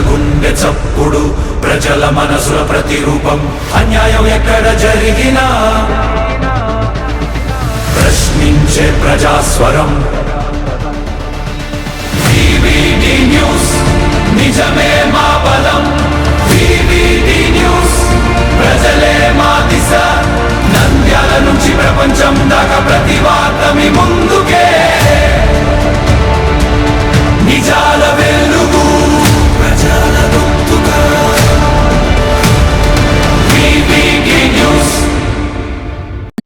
గుండె చప్పుడు ప్రజల మనసుల ప్రతిరూపం అన్యాయం ఎక్కడ జరిగినా ప్రశ్నించే ప్రజాస్వరం వివిడి న్యూస్ నిజమే మా బలం వివిడి న్యూస్ ప్రజలే మా దిశ నంద్యాల నుంచి ప్రపంచం దాకా ప్రతి వార్త మీ ముందుకే నిజాల వెలుగు ప్రజల గొంతుగా వివిడి న్యూస్.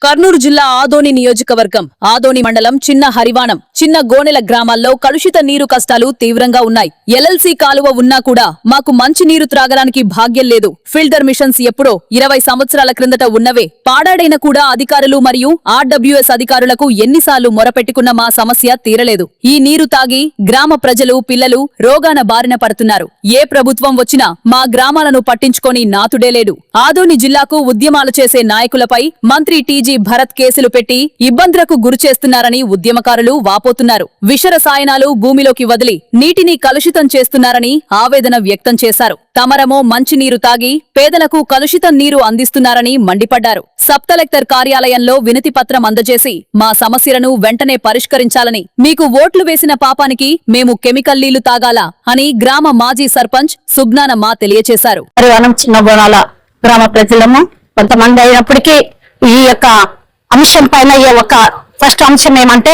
కర్నూలు జిల్లా ఆదోని నియోజకవర్గం ఆదోని మండలం చిన్న హరివాణం చిన్న గోనెల గ్రామాల్లో కలుషిత నీరు కష్టాలు తీవ్రంగా ఉన్నాయి. ఎల్ఎల్సీ కాలువ ఉన్నా కూడా మాకు మంచి నీరు త్రాగడానికి భాగ్యం లేదు. ఫిల్టర్ మిషన్స్ ఎప్పుడో 20 సంవత్సరాల క్రిందట ఉన్నవే పాడాడైన కూడా అధికారులు మరియు ఆర్డబ్ల్యూఎస్ అధికారులకు ఎన్నిసార్లు మొరపెట్టుకున్న మా సమస్య తీరలేదు. ఈ నీరు తాగి గ్రామ ప్రజలు పిల్లలు రోగాన బారిన పడుతున్నారు. ఏ ప్రభుత్వం వచ్చినా మా గ్రామాలను పట్టించుకొని నాతుడే లేడు. ఆదోని జిల్లాకు ఉద్యమాలు చేసే నాయకులపై మంత్రి టీజీ భరత్ కేసులు పెట్టి ఇబ్బందులకు గురిచేస్తున్నారని ఉద్యమకారులు వాపోతున్నారు. విష రసాయనాలు భూమిలోకి వదిలి నీటిని కలుషితం చేస్తున్నారని ఆవేదన వ్యక్తం చేశారు. తమరమో మంచినీరు తాగి పేదలకు కలుషితం నీరు అందిస్తున్నారని మండిపడ్డారు. సబ్ కలెక్టర్ కార్యాలయంలో వినతి పత్రం అందజేసి మా సమస్యలను వెంటనే పరిష్కరించాలని, మీకు ఓట్లు వేసిన పాపానికి మేము కెమికల్ నీళ్లు తాగాలా అని గ్రామ మాజీ సర్పంచ్ సుజ్ఞానమ్మ తెలియచేశారు. గ్రామ ప్రజలము కొంతమంది అయినప్పటికీ ఈ యొక్క అంశం పైన ఈ ఒక ఫస్ట్ అంశం ఏమంటే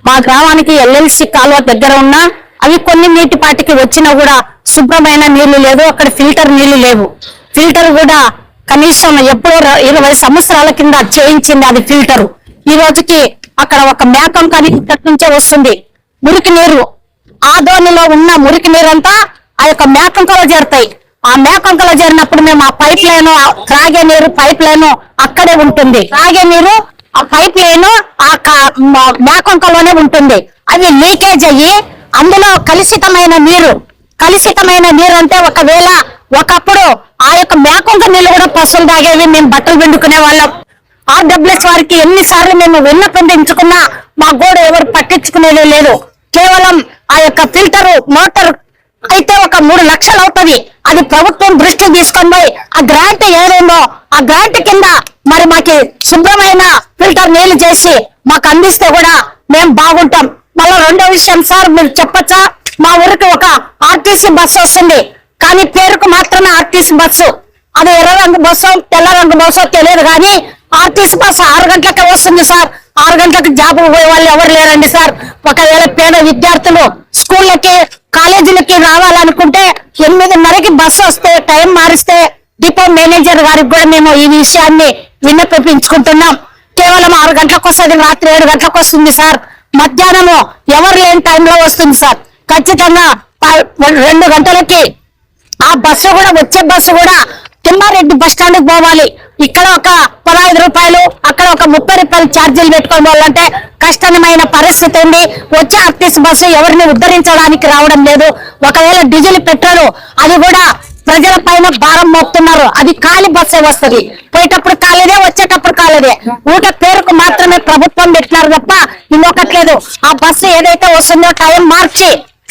మా గ్రామానికి ఎల్ఎల్సి కాలువ దగ్గర ఉన్న అవి కొన్ని నీటిపాటికి వచ్చినా కూడా శుభ్రమైన నీళ్లు లేదు. అక్కడ ఫిల్టర్ నీళ్లు లేవు. ఫిల్టర్ కూడా కనీసం ఎప్పుడో 20 సంవత్సరాల కింద చేయించింది అది ఫిల్టర్. ఈ రోజుకి అక్కడ ఒక మేకం కానీ ఇక్కడి నుంచే వస్తుంది. మురికి నీరు ఆదోనిలో ఉన్న మురికి నీరంతా ఆ యొక్క మేకంకలో చేరుతాయి. ఆ మేకంకలో చేరినప్పుడు మేము ఆ పైప్ లైన్ త్రాగే నీరు పైప్ లైన్ అక్కడే ఉంటుంది. త్రాగే నీరు ఆ పైప్ లైన్ ఆ మేకంకలోనే ఉంటుంది. అవి లీకేజ్ అయ్యి అందులో కలుషితమైన నీరు అంటే ఒకవేళ ఒకప్పుడు ఆ యొక్క మేకంక నీళ్లు కూడా పశువులు తాగేవి. మేము బట్టలు పిండుకునే వాళ్ళం. ఆర్డబ్ల్యూఎస్ వారికి ఎన్నిసార్లు మేము విన్నపించుకున్నా మా గోడ ఎవరు పట్టించుకునేది లేదు. కేవలం ఆ యొక్క ఫిల్టర్ మోటార్ అయితే ఒక 3 లక్షలు అవుతుంది. అది ప్రభుత్వం దృష్టి తీసుకొని పోయి ఆ గ్రాంట్ ఏదేందో ఆ గ్రాంట్ కింద మరి మాకు శుభ్రమైన ఫిల్టర్ నీళ్లు చేసి మాకు అందిస్తే కూడా మేము బాగుంటాం. మళ్ళీ రెండో విషయం సార్, మీరు చెప్పచ్చా, మా ఊరికి ఒక ఆర్టీసీ బస్సు వస్తుంది. కానీ పేరుకు మాత్రమే ఆర్టీసీ బస్సు. అది ఎర్ర రంగు బస్సు తెల్ల రంగు బస్సు తెలియదు. కానీ ఆర్టీసీ బస్సు 6 గంటలకే వస్తుంది సార్. 6 గంటలకు జాబుకు పోయే వాళ్ళు ఎవరు లేరండి సార్. ఒకవేళ పేద విద్యార్థులు స్కూళ్ళకి కాలేజీలకి రావాలనుకుంటే 8:30కి బస్సు వస్తే టైం మారిస్తే డిపో మేనేజర్ గారికి కూడా మేము ఈ విషయాన్ని విన్నపించుకుంటున్నాం. కేవలం 6 గంటలకు వస్తుంది, రాత్రి 7 గంటలకు వస్తుంది సార్. మధ్యాహ్నము ఎవరు లేని టైంలో వస్తుంది సార్. ఖచ్చితంగా 2 గంటలకి ఆ బస్సు కూడా వచ్చే బస్సు కూడా తిమ్మారెడ్డి బస్ స్టాండ్ కి పోవాలి. ఇక్కడ ఒక 15 రూపాయలు అక్కడ ఒక 30 రూపాయలు ఛార్జీలు పెట్టుకొని పోవాలంటే కష్టమైన పరిస్థితి ఉంది. వచ్చే ఆర్టీసీ బస్సు ఎవరిని ఉద్ధరించడానికి రావడం లేదు. ఒకవేళ డీజిల్ పెట్రోల్ అది కూడా ప్రజల పైన భారం మోపుతున్నారు. అది ఖాళీ బస్సే వస్తుంది. పోయేటప్పుడు కాలేదే, వచ్చేటప్పుడు కాలేదే. ఊట పేరుకు మాత్రమే ప్రభుత్వం పెట్టినారు తప్ప ఇంకొకట్లేదు. ఆ బస్సు ఏదైతే వస్తుందో టైం మార్చి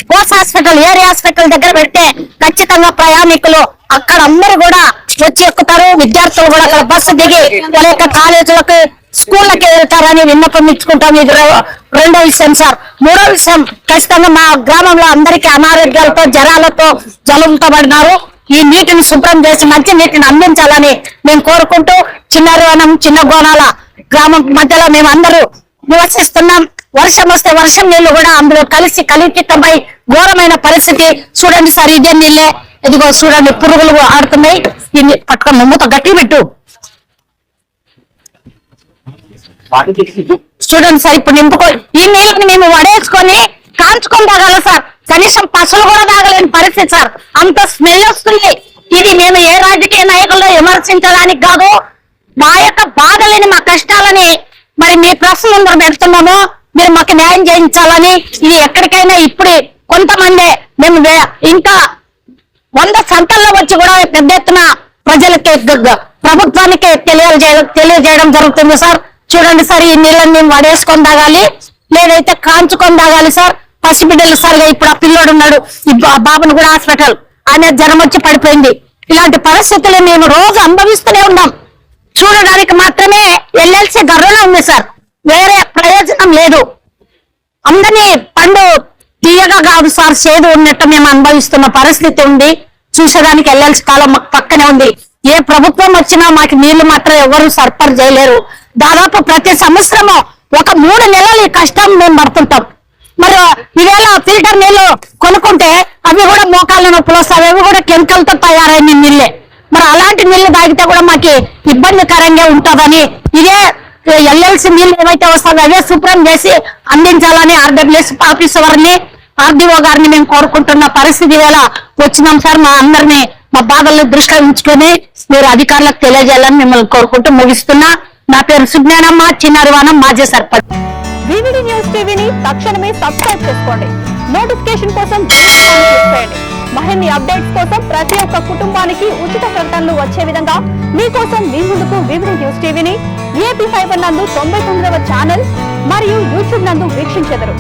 పోస్ట్ హాస్పిటల్ ఏరియా హాస్పిటల్ దగ్గర పెడితే ఖచ్చితంగా ప్రయాణికులు అక్కడ అందరూ కూడా వచ్చి ఎక్కుతారు. విద్యార్థులు కూడా అక్కడ బస్సు దిగి వాళ్ళ యొక్క కాలేజీలకు స్కూళ్ళకి వెళ్తారని విన్నపించుకుంటాం. ఇది రెండో విషయం సార్. మూడో విషయం, ఖచ్చితంగా మా గ్రామంలో అందరికీ అనారోగ్యాలతో జ్వరాలతో జలుబుతబడినారు. ఈ నీటిని శుభ్రం చేసి మంచి నీటిని అందించాలని మేము కోరుకుంటూ చిన్నరివనం చిన్న గోనాల గ్రామం మధ్యలో మేము అందరూ నివసిస్తున్నాం. వర్షం వస్తే వర్షం నీళ్లు కూడా అందులో కలిసి కలుషితమై ఘోరమైన పరిస్థితి. చూడండి సార్, ఇదే నీళ్ళే. ఇదిగో చూడండి, పురుగులు ఆడుతున్నాయి. దీన్ని పట్టుకొని మూత గట్టి పెట్టు. చూడండి సార్, ఇప్పుడు నింపుకో. ఈ నీళ్ళని మేము వడేసుకొని కాంచుకొని తాగాల సార్. కనీసం పశువులు కూడా తాగలేని పరిస్థితి సార్. అంత స్మెల్ వస్తుంది. ఇది మేము ఏ రాజకీయ నాయకుల్లో విమర్శించడానికి కాదు, మా యొక్క బాధలని మా కష్టాలని మరి మీ ప్రశ్న ముందు పెడుతున్నాము. మీరు మాకు న్యాయం చేయించాలని. ఇది ఎక్కడికైనా ఇప్పుడు కొంతమంది మేము ఇంకా 100 సంతల్లో వచ్చి కూడా పెద్ద ఎత్తున ప్రజలకి ప్రభుత్వానికి తెలియజేయడం జరుగుతుంది సార్. చూడండి సార్, ఈ నీళ్ళని మేము వడేసుకొని తాగాలి, లేదైతే కాంచుకొని తాగాలి సార్. పసిబిడ్డలు సార్, ఇప్పుడు ఆ పిల్లోడు ఉన్నాడు, ఆ బాబును కూడా ఆయన జ్వరం వచ్చి పడిపోయింది. ఇలాంటి పరిస్థితులు మేము రోజు అనుభవిస్తూనే ఉన్నాం. చూడడానికి మాత్రమే ఎల్ఎల్సి గర్వలో ఉంది సార్, వేరే ప్రయోజనం లేదు. అందరినీ పండు తీయగా కాదు సార్, చేదు ఉన్నట్టు మేము అనుభవిస్తున్న పరిస్థితి ఉంది. చూసేదానికి ఎల్ఎల్సి కాలం మాకు పక్కనే ఉంది. ఏ ప్రభుత్వం వచ్చినా మాకు నీళ్లు మాత్రం ఎవరు సరఫరా చేయలేరు. దాదాపు ప్రతి సంవత్సరము ఒక 3 నెలలు ఈ కష్టం మేము పడుతుంటాం. మరి ఈవేళ ఫిల్టర్ నీళ్లు కొనుక్కుంటే అవి కూడా మోకాళ్ళ నొప్పులు వస్తాయి, అవి కూడా కెమికల్తో తయారైన నీళ్ళే. మరి అలాంటి నీళ్లు తాగితే కూడా మాకు ఇబ్బందికరంగా ఉంటుందని ఇదే ఎల్ఎల్సి నీళ్ళు ఏవైతే వస్తాయో అవే శుభ్రం చేసి అందించాలని ఆర్డబ్ల్యూఎస్ ఆఫీసర్ వారిని, ఆర్డీఓ గారిని మేము కోరుకుంటున్న పరిస్థితి వేళ వచ్చినాం సార్. మా అందరినీ మా బాధలను దృష్టిలో ఉంచుకొని మీరు అధికారులకు తెలియజేయాలని మిమ్మల్ని కోరుకుంటూ ముగిస్తున్నా. నా పేరు సుజ్ఞానమ్మ, చిన్నరివానం, మాజీ సర్పంచ్. వివిడి న్యూస్ టీవీని తక్షణమే సబ్స్క్రైబ్ చేసుకోండి. నోటిఫికేషన్ కోసం క్లిక్ చేయండి. మరిన్ని అప్డేట్స్ కోసం ప్రతి ఒక్క కుటుంబానికి ఉచిత ప్రకటనలు వచ్చే విధంగా మీకోసం మీ ముందుకు వివిడి న్యూస్ టీవీని ఏపీ ఫైబర్ నందు 99వ ఛానల్ మరియు యూట్యూబ్ నందు వీక్షించెదరు.